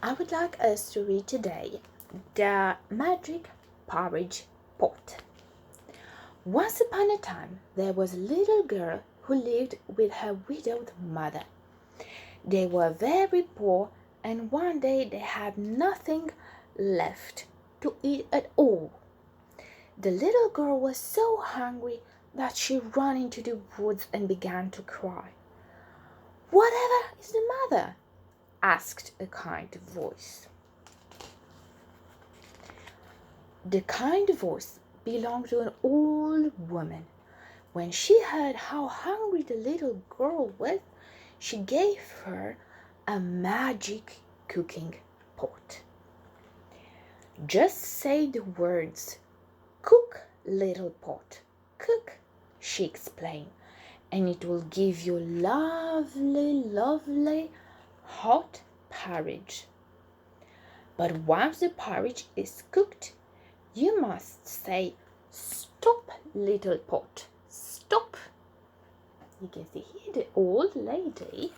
I would like us to read today the magic porridge pot. Once upon a time, there was a little girl who lived with her widowed mother. They were very poor, and one day they had nothing left to eat at all. The little girl was so hungry that she ran into the woods and began to cry. "Whatever is the matter?" asked a kind voice. The kind voice belonged to an old woman. When she heard how hungry the little girl was, she gave her a magic cooking pot. "Just say the words, 'Cook, little pot, cook,'" she explained, "and it will give you lovely, lovely hot porridge. But once the porridge is cooked, you must say, 'Stop, little pot, stop.'" You can see here the old lady.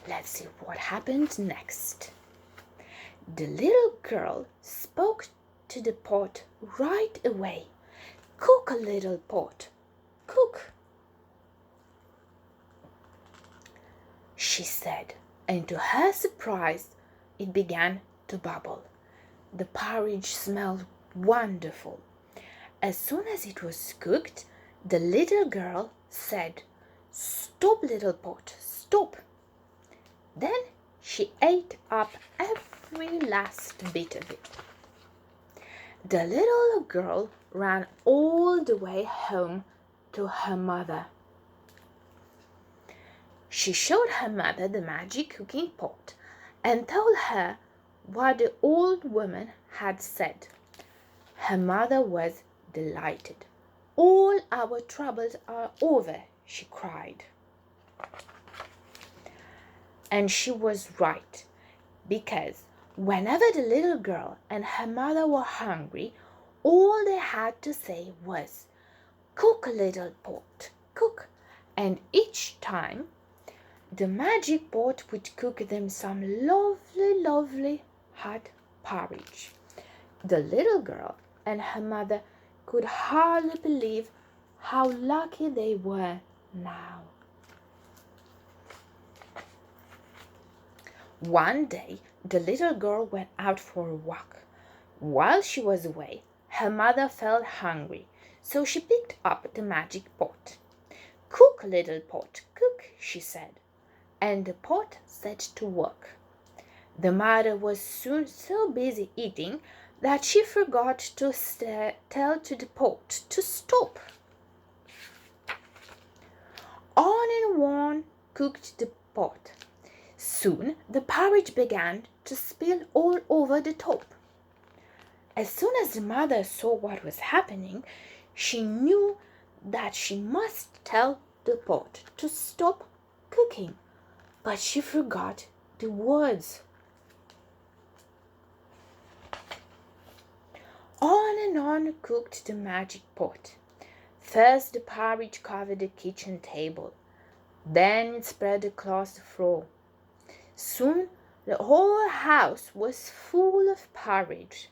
Let's see what happened next. The little girl spoke to the pot right away. "Cook, little pot, cook," she said, and to her surprise, it began to bubble. The porridge smelled wonderful. As soon as it was cooked, the little girl said, "Stop, little pot, stop." Then she ate up every last bit of it. The little girl ran all the way home to her mother. She showed her mother the magic cooking pot and told her what the old woman had said. Her mother was delighted. "All our troubles are over," she cried. And she was right, because whenever the little girl and her mother were hungry, all they had to say was, "Cook, little pot, cook," and each time the magic pot would cook them some lovely, lovely hot porridge. The little girl and her mother could hardly believe how lucky they were now. One day, the little girl went out for a walk. While she was away, her mother felt hungry, so she picked up the magic pot. "Cook, little pot, cook," she said, and the pot set to work. The mother was soon so busy eating that she forgot to tell to the pot to stop. On and on cooked the pot. Soon the porridge began to spill all over the top. As soon as the mother saw what was happening, she knew that she must tell the pot to stop cooking, but she forgot the words. On and on cooked the magic pot. First the porridge covered the kitchen table, then it spread across the floor. Soon the whole house was full of porridge.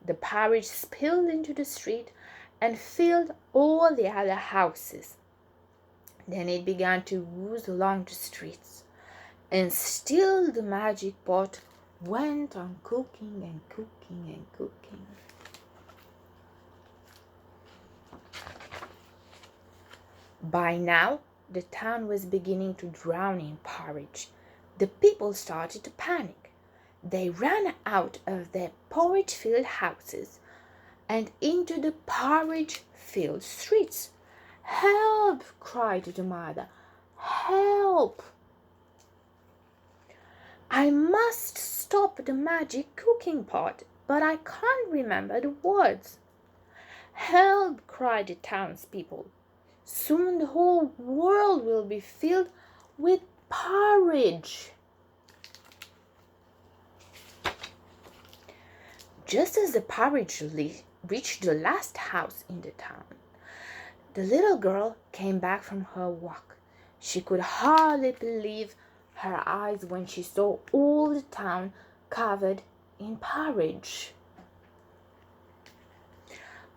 The porridge spilled into the street and filled all the other houses. Then it began to ooze along the streets, and still the magic pot went on cooking and cooking and cooking. By now, the town was beginning to drown in porridge. The people started to panic. They ran out of their porridge-filled houses and into the porridge-filled streets. "Help!" cried the mother. "Help! I must stop the magic cooking pot, but I can't remember the words." "Help!" cried the townspeople. "Soon the whole world will be filled with porridge." Just as the porridge reached the last house in the town, the little girl came back from her walk. She could hardly believe her eyes when she saw all the town covered in porridge.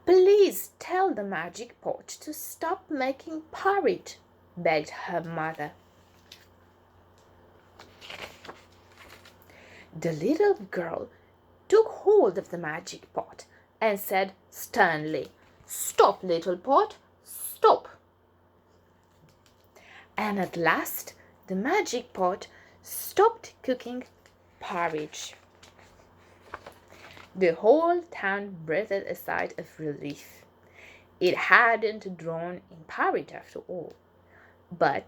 "Please tell the magic pot to stop making porridge," begged her mother. The little girl took hold of the magic pot and said sternly, "Stop, little pot, stop." And at last the magic pot stopped cooking porridge. The whole town breathed a sigh of relief. It hadn't drawn in porridge after all. But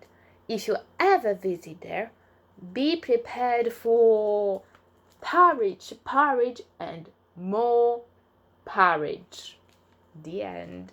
if you ever visit there, be prepared for porridge, porridge, and more porridge. The end.